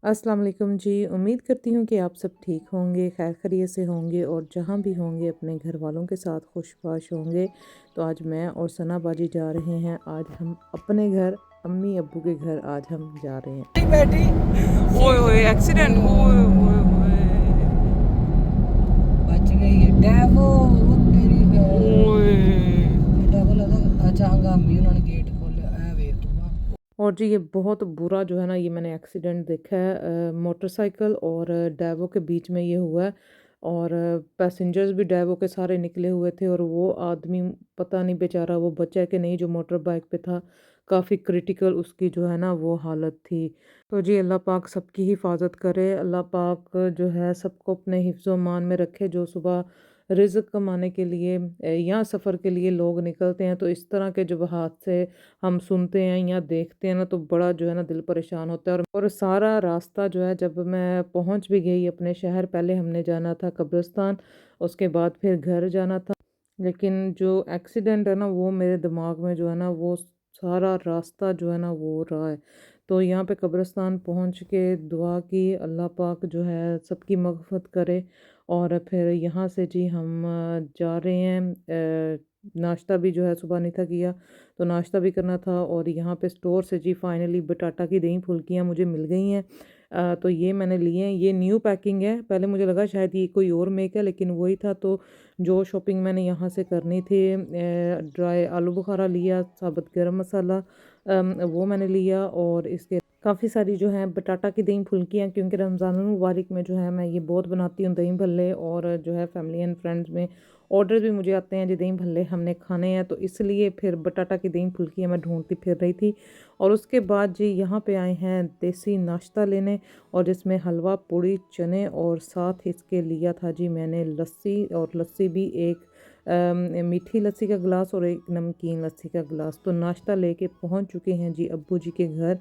अस्सलाम वालेकुम जी। उम्मीद करती हूँ कि आप सब ठीक होंगे, खैर खैरियत से होंगे और जहाँ भी होंगे अपने घर वालों के साथ खुशबाश होंगे। तो आज मैं और सना बाजी जा रहे हैं, आज हम अपने घर, अम्मी अब्बू के घर आज हम जा रहे हैं। बैठी ओए ओए एक्सीडेंट, ओए ओए ओए बच गई है डेवो वो तेरी भैन ओए। डेवो लगा अचानक अम्मी उन्होंने गेट खोले ऐ वे तू और जी ये बहुत बुरा जो है ना, ये मैंने एक्सीडेंट देखा है, मोटरसाइकिल और डेवो के बीच में ये हुआ है। और पैसेंजर्स भी डेवो के सारे निकले हुए थे और वो आदमी पता नहीं बेचारा वो बचा है कि नहीं, जो मोटर बाइक पे था। काफ़ी क्रिटिकल उसकी जो है ना वो हालत थी। तो जी अल्लाह पाक सबकी हिफाजत करे, अल्लाह पाक जो है सबको अपने हिफ्ज़ मान में रखे। जो सुबह रिज़्क़ कमाने के लिए या सफ़र के लिए लोग निकलते हैं, तो इस तरह के जब हादसे हम सुनते हैं या देखते हैं ना, तो बड़ा जो है ना दिल परेशान होता है। और सारा रास्ता जो है, जब मैं पहुंच भी गई अपने शहर, पहले हमने जाना था कब्रिस्तान, उसके बाद फिर घर जाना था। लेकिन जो एक्सीडेंट है ना, वो मेरे दिमाग में जो है ना, वो सारा रास्ता जो है ना वो रहा है। तो यहाँ पे कब्रिस्तान पहुँच के दुआ की, अल्लाह पाक जो है सबकी मग़फ़िरत करे। और फिर यहाँ से जी हम जा रहे हैं। नाश्ता भी जो है सुबह नहीं था किया, तो नाश्ता भी करना था। और यहाँ पे स्टोर से जी फाइनली बटाटा की दही फुल्कियाँ मुझे मिल गई हैं। तो ये मैंने लिए हैं, ये न्यू पैकिंग है। पहले मुझे लगा शायद ये कोई और मेक है, लेकिन वही था। तो जो शॉपिंग मैंने यहाँ से करनी थी, ड्राई आलू बुखारा लिया, साबुत गरम मसाला वो मैंने लिया। और इसके काफ़ी सारी जो है बटाटा की दही फुल्कियाँ, क्योंकि रमज़ान मुबारक में जो है मैं ये बहुत बनाती हूँ दही भल्ले। और जो है फैमिली एंड फ्रेंड्स में ऑर्डर भी मुझे आते हैं जी दही भल्ले हमने खाने हैं, तो इसलिए फिर बटाटा की दही फुल्कियाँ मैं ढूंढती फिर रही थी। और उसके बाद जी यहाँ पे आए हैं देसी नाश्ता लेने, और जिसमें हलवा पूड़ी चने और साथ इसके लिया था जी मैंने लस्सी। और लस्सी भी एक मीठी लस्सी का गिलास और एक नमकीन लस्सी का गिलास। तो नाश्ता लेके पहुँच चुके हैं जी अब्बू जी के घर।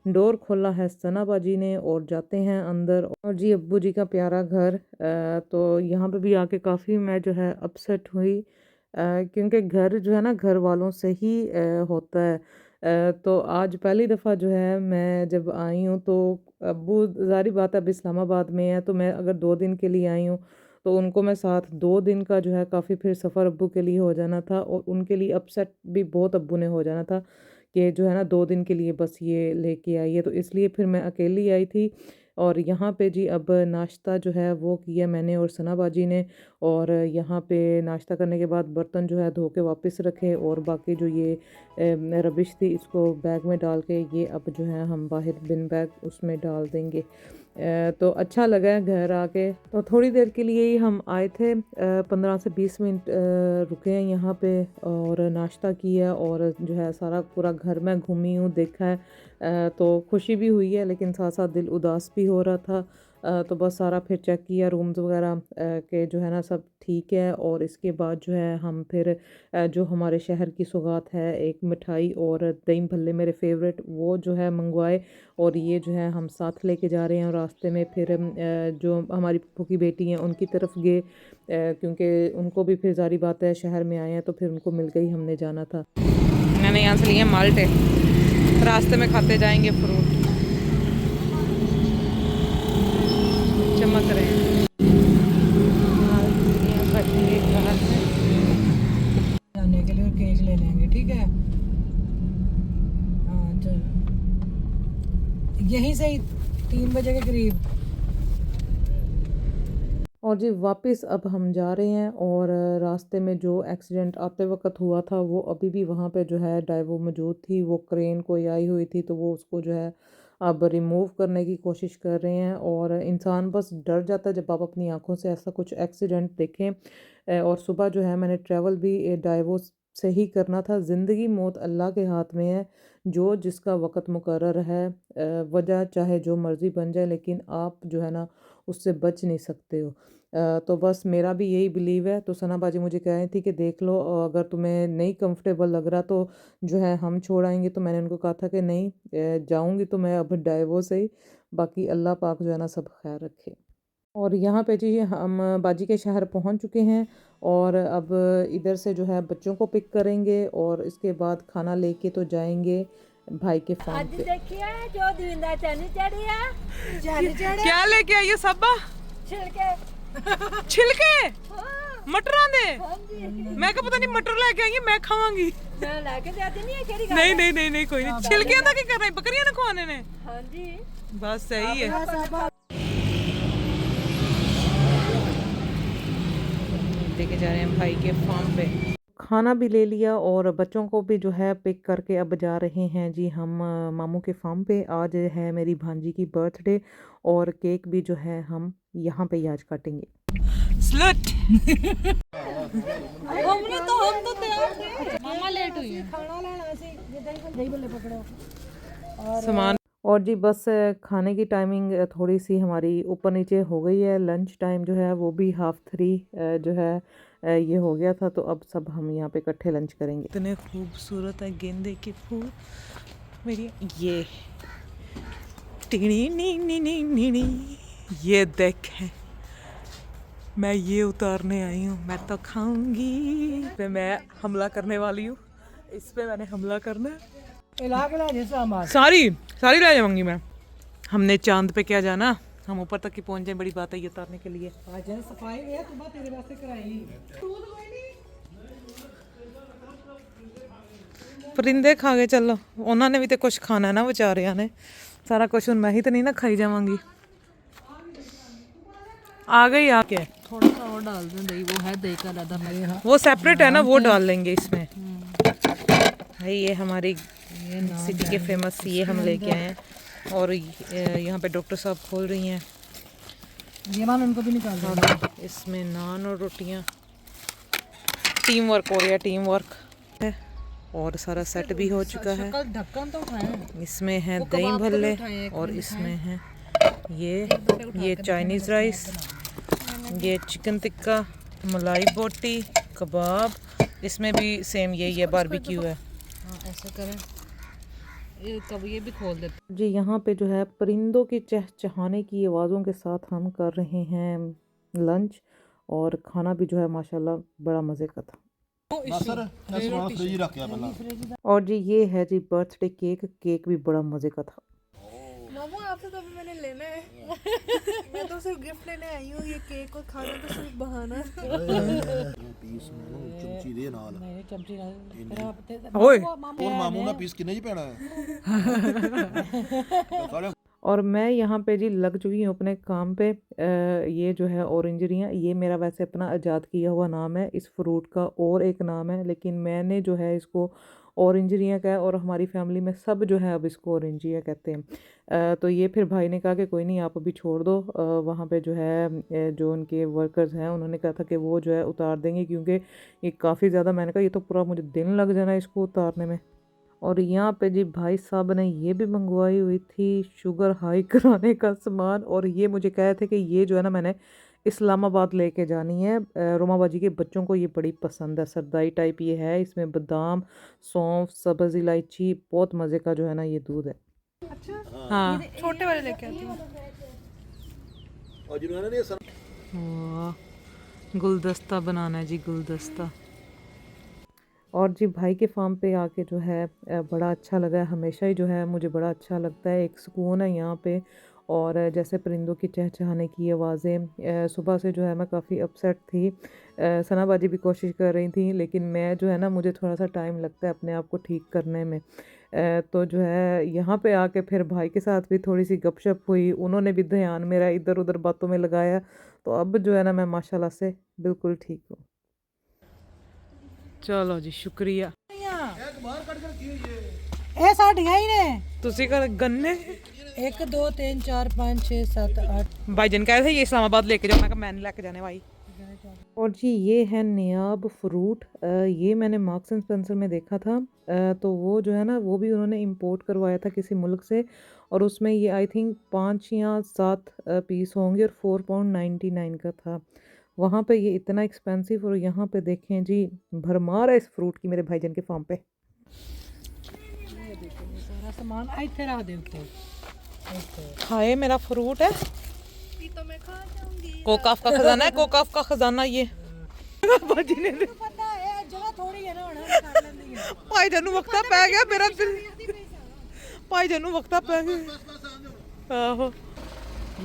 डोर खोला है सना बाजी ने और जाते हैं अंदर। और जी अब्बू जी का प्यारा घर। तो यहाँ पे भी आके काफ़ी मैं जो है अपसेट हुई, क्योंकि घर जो है ना घर वालों से ही होता है। तो आज पहली दफ़ा जो है मैं जब आई हूँ, तो अब्बू ज़ाहिर बात है अब इस्लामाबाद में है, तो मैं अगर 2 दिन के लिए आई हूँ, तो उनको मैं साथ 2 दिन का जो है काफ़ी फिर सफ़र अब्बू के लिए हो जाना था। और उनके लिए अपसेट भी बहुत अब्बू ने हो जाना था कि जो है ना 2 दिन के लिए बस ये लेके आई है, तो इसलिए फिर मैं अकेली आई थी। और यहाँ पे जी अब नाश्ता जो है वो किया मैंने और सना बाजी ने। और यहाँ पे नाश्ता करने के बाद बर्तन जो है धो के वापस रखे, और बाकी जो ये रबिश थी इसको बैग में डाल के ये अब जो है हम बाहर बिन बैग उसमें डाल देंगे। तो अच्छा लगा है घर आके। तो थोड़ी देर के लिए ही हम आए थे, 15 से 20 मिनट रुके हैं यहाँ पे और नाश्ता किया। और जो है सारा पूरा घर में घूमी हूँ, देखा है। तो खुशी भी हुई है, लेकिन साथ साथ दिल उदास भी हो रहा था। तो बस सारा फिर चेक किया रूम्स वगैरह के जो है ना सब ठीक है। और इसके बाद जो है हम फिर जो हमारे शहर की सौगात है, एक मिठाई और दही भल्ले मेरे फेवरेट, वो जो है मंगवाए। और ये जो है हम साथ लेके जा रहे हैं। और रास्ते में फिर जो हमारी फूफू की बेटी हैं उनकी तरफ गए, क्योंकि उनको भी फिर ज़ाहिर बात है शहर में आए हैं, तो फिर उनको मिल गई, हमने जाना था। मैंने यहाँ से लिए माल्टे, रास्ते में खाते जाएंगे फ्रूट, चमक रहे हैं। जाने के लिए केक ले लेंगे ठीक है। हाँ चल यहीं से ही 3 बजे के करीब। और जी वापस अब हम जा रहे हैं। और रास्ते में जो एक्सीडेंट आते वक्त हुआ था, वो अभी भी वहाँ पे जो है डाइवो मौजूद थी। वो क्रेन कोई आई हुई थी, तो वो उसको जो है अब रिमूव करने की कोशिश कर रहे हैं। और इंसान बस डर जाता है जब आप अपनी आंखों से ऐसा कुछ एक्सीडेंट देखें। और सुबह जो है मैंने ट्रैवल भी डाइवो से ही करना था। ज़िंदगी मौत अल्लाह के हाथ में है, जो जिसका वक़्त मुकर्रर है। वजह चाहे जो मर्ज़ी बन जाए, लेकिन आप जो है ना उससे बच नहीं सकते हो। तो बस मेरा भी यही बिलीव है। तो सना बाजी मुझे कह रही थी कि देख लो, अगर तुम्हें नहीं कंफर्टेबल लग रहा तो जो है हम छोड़ आएंगे। तो मैंने उनको कहा था कि नहीं, जाऊंगी तो मैं अब डाइवो से ही, बाकी अल्लाह पाक जो है ना सब खैर रखे। और यहाँ पे जी हम बाजी के शहर पहुँच चुके हैं। और अब इधर से जो है बच्चों को पिक करेंगे और इसके बाद खाना लेके तो जाएंगे भाई के फार्म ਅੱਜ पे। ਦੇਖਿਆ ਜੋ ਦਿੰਦਾ ਚੰਨ ਚੜਿਆ ਚੰਨ ਚੜਿਆ क्या लेके आई है साबा? ਛਿਲਕੇ छिलके मटरां दे। ਹਾਂਜੀ मैं क्या पता नहीं मटर लेके आई है, मैं खावांगी। ਮੈਂ ਲੈ ਕੇ ਜਾਂਦੀ ਨਹੀਂ ਕਿਹੜੀ ਗੱਲ नहीं नहीं नहीं नहीं कोई नहीं, छिलके का की करना है, बकरियां ने खुआने ने। ਹਾਂਜੀ बस सही है। लेके जा रहे हैं भाई के फार्म पे। खाना भी ले लिया और बच्चों को भी जो है पिक करके अब जा रहे हैं जी हम मामू के फार्म पे। आज है मेरी भांजी की बर्थडे और केक भी जो है हम यहाँ पे ही आज काटेंगे। स्लट हमने तो हम तो तैयार थे मामा लेट हुई है खाना लेना सी जिद्दां ही दही बल्ले पकड़ो सामान। और जी बस खाने की टाइमिंग थोड़ी सी हमारी ऊपर नीचे हो गई है। लंच टाइम जो है वो भी 2:30 जो है ये हो गया था, तो अब सब हम यहाँ पे इकट्ठे लंच करेंगे। इतने खूबसूरत है गेंदे के फूल मेरी। ये टिनी नी नी नी नी नी, ये देखें मैं ये उतारने आई हूँ, मैं तो खाऊंगी। पे मैं हमला करने वाली हूँ, इस पे मैंने हमला करना है। इलाके ला जैसा हमारा सारी सारी ले जाऊंगी मैं। हमने चांद पे क्या जाना, हम ऊपर तक ही पहुंच जाए, बड़ी बात है ये उतारने के लिए। आज सफाई है तू बात तेरे वास्ते कराई परिंदे खा गए, चलो उन्होंने भी तो कुछ खाना है ना बेचारिया ने, सारा कुछ मैं ही तो नहीं ना खाई जावांगी। आ गई आके थोड़ा सा और डाल दूं दही, वो है दही का दादा मेरे यहाँ वो सेपरेट है ना, वो डाल लेंगे इसमें। भाई ये हमारी सिटी के फेमस ये हम लेके आए हैं और यहाँ पे डॉक्टर साहब खोल रही हैं। ये मान उनको भी निकाल दो। इसमें नान और रोटियाँ, टीम वर्क हो गया, टीम वर्क है। और सारा सेट भी हो चुका है। कल ढक्कन तो उठाए इसमें है दही भल्ले और इसमें है ये चाइनीज़ राइस, ये चिकन टिक्का, मलाई बोटी, कबाब, इसमें भी सेम यही है, बारबेक्यू है। ऐसे करें कब ये भी खोल देते जी यहाँ पे जो है परिंदों की चहचहाने की आवाज़ों के साथ हम कर रहे हैं लंच और खाना भी जो है माशाल्लाह बड़ा मज़े का था। और जी ये है जी बर्थडे केक, केक भी बड़ा मज़े का था। मामू आपसे तो अभी मैंने लेना है मैं तो सिर्फ गिफ्ट लेने आई हूँ, ये केक और खाना तो सिर्फ बहाना ਪੀਸ ਨੂੰ ਚਮਚੀ ਦੇ ਨਾਲ नहीं चमची ना फिर आप ओए ਹੋਰ ਮਾਮੂ ਦਾ ਪੀਸ ਕਿੰਨੇ ਚ ਪੈਣਾ ਹੈ और मैं यहाँ पे जी लग चुकी हूँ अपने काम पे। ये जो है ऑरेंजरियाँ, ये मेरा वैसे अपना आज़ाद किया हुआ नाम है, इस फ्रूट का और एक नाम है, लेकिन मैंने जो है इसको ऑरेंजरियाँ कहा और हमारी फैमिली में सब जो है अब इसको ऑरेंजिया कहते हैं। तो ये फिर भाई ने कहा कि कोई नहीं आप अभी छोड़ दो। वहाँ पे जो है जो उनके वर्कर्स हैं उन्होंने कहा था कि वो जो है उतार देंगे, क्योंकि ये काफ़ी ज़्यादा, मैंने कहा ये तो पूरा मुझे दिन लग जाना इसको उतारने में। और यहाँ पे जी भाई साहब ने ये भी मंगवाई हुई थी शुगर हाई कराने का सामान, और ये मुझे कहे थे कि ये जो है ना मैंने इस्लामाबाद लेके जानी है। रोमाबाजी के बच्चों को ये बड़ी पसंद है, सरदाई टाइप ये है, इसमें बादाम, सौंफ, सब्ज़ इलायची, बहुत मज़े का जो है ना ये दूध है। हाँ छोटे वाले लेके आती हूँ। और जिन्होंने ने वाह, गुलदस्ता बनाना है जी, गुलदस्ता। और जी भाई के फार्म पे आके जो है बड़ा अच्छा लगा है। हमेशा ही जो है मुझे बड़ा अच्छा लगता है, एक सुकून है यहाँ पे। और जैसे परिंदों की चहचहाने की आवाज़ें, सुबह से जो है मैं काफ़ी अपसेट थी। सनाबाजी भी कोशिश कर रही थी, लेकिन मैं जो है ना मुझे थोड़ा सा टाइम लगता है अपने आप को ठीक करने में। तो जो है यहाँ पे आके फिर भाई के साथ भी थोड़ी सी गपशप हुई, उन्होंने भी ध्यान मेरा इधर उधर बातों में लगाया। तो अब जो है ना मैं माशाल्लाह से बिल्कुल ठीक हूँ। चलो जी शुक्रिया। ਇਹ ਸਾਡੀਆਂ ਹੀ ਨੇ ਤੁਸੀਂ ਕਰ गन्ने 1 2 3 4 5 6 7 8 भाईजान कह रहे थे ये इस्लामाबाद लेके जाओ, मैं कहा मैं नहीं लेके जाने भाई। और जी ये है नियाब फ्रूट, ये मैंने मार्क्स एंड स्पेंसर में देखा था। तो वो जो है ना वो भी उन्होंने इंपोर्ट करवाया था किसी मुल्क से, और उसमें ये आई थिंक 5 या 7 पीस होंगे और £4.99 का था। वहाँ पे ये इतना एक्सपेंसिव, और यहाँ पे देखें जी भरमार है इस फ्रूट की मेरे भाईजान के फार्म पे। सारा सामान ਇੱਥੇ ਰੱਖ ਦੇ ਉੱਤੇ खाए मेरा फ्रूट है, तो मैं खा जाऊंगी। कोकाफ का खजाना है, कोकाफ का खजाना ये। बाजी ने ਪਤਾ ਹੈ ਜਗ੍ਹਾ ਥੋੜੀ ਹੈ ਨਾ ਹੁਣ ਕਰ ਲੈਂਦੀ ਹੈ भाईजान ਨੂੰ वक्ता पै गया मेरा दिल। भाई जानू वक्त पै आहो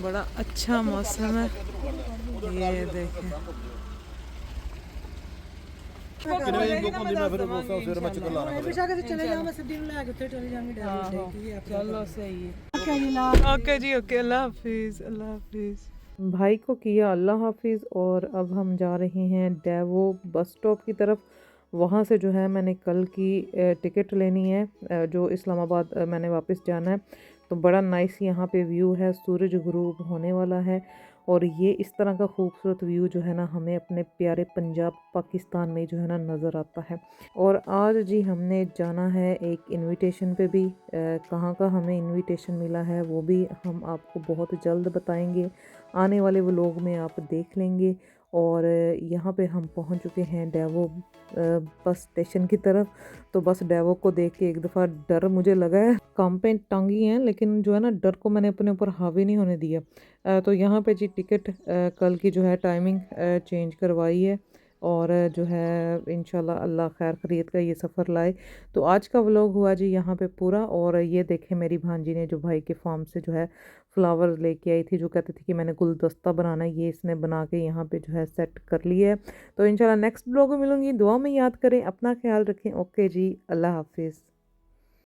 बड़ा अच्छा मौसम है ये देखें कितने बजे बुक होंदी मैं फिर उस सवेरे मैं चक्कर लाना पिछा के चले जाओ मैं सिद्धि ले के उत्थे चले जाऊंगी चलो सही है ओके जी ला ओके जी ओके अल्लाह हाफिज अल्लाह हाफिज भाई को किया अल्लाह हाफिज और अब हम जा रहे हैं डेवो बस स्टॉप की तरफ वहाँ से जो है मैंने कल की टिकट लेनी है जो इस्लामाबाद मैंने वापस जाना है तो बड़ा नाइस यहाँ पे व्यू है सूरज गुरूब होने वाला है और ये इस तरह का खूबसूरत व्यू जो है ना हमें अपने प्यारे पंजाब पाकिस्तान में जो है ना नज़र आता है और आज जी हमने जाना है एक इनविटेशन पे भी कहाँ का हमें इनविटेशन मिला है वो भी हम आपको बहुत जल्द बताएंगे आने वाले व्लॉग में आप देख लेंगे और यहाँ पे हम पहुँच चुके हैं डेवो बस स्टेशन की तरफ तो बस डेवो को देख के एक दफ़ा डर मुझे लगा है काम पे टांगी हैं लेकिन जो है ना डर को मैंने अपने ऊपर हावी नहीं होने दिया तो यहाँ पे जी टिकट कल की जो है टाइमिंग चेंज करवाई है और जो है इंशाल्लाह अल्लाह खैर खरीद का ये सफ़र लाए तो आज का व्लॉग हुआ जी यहाँ पे पूरा और ये देखें मेरी भांजी ने जो भाई के फार्म से जो है फ्लावर लेके आई थी जो कहती थी कि मैंने गुलदस्ता बनाना है ये इसने बना के यहाँ पे जो है सेट कर लिया है तो इंशाल्लाह नेक्स्ट व्लॉग में मिलूंगी दुआ में याद करें अपना ख्याल रखें ओके जी अल्लाह हाफिज़।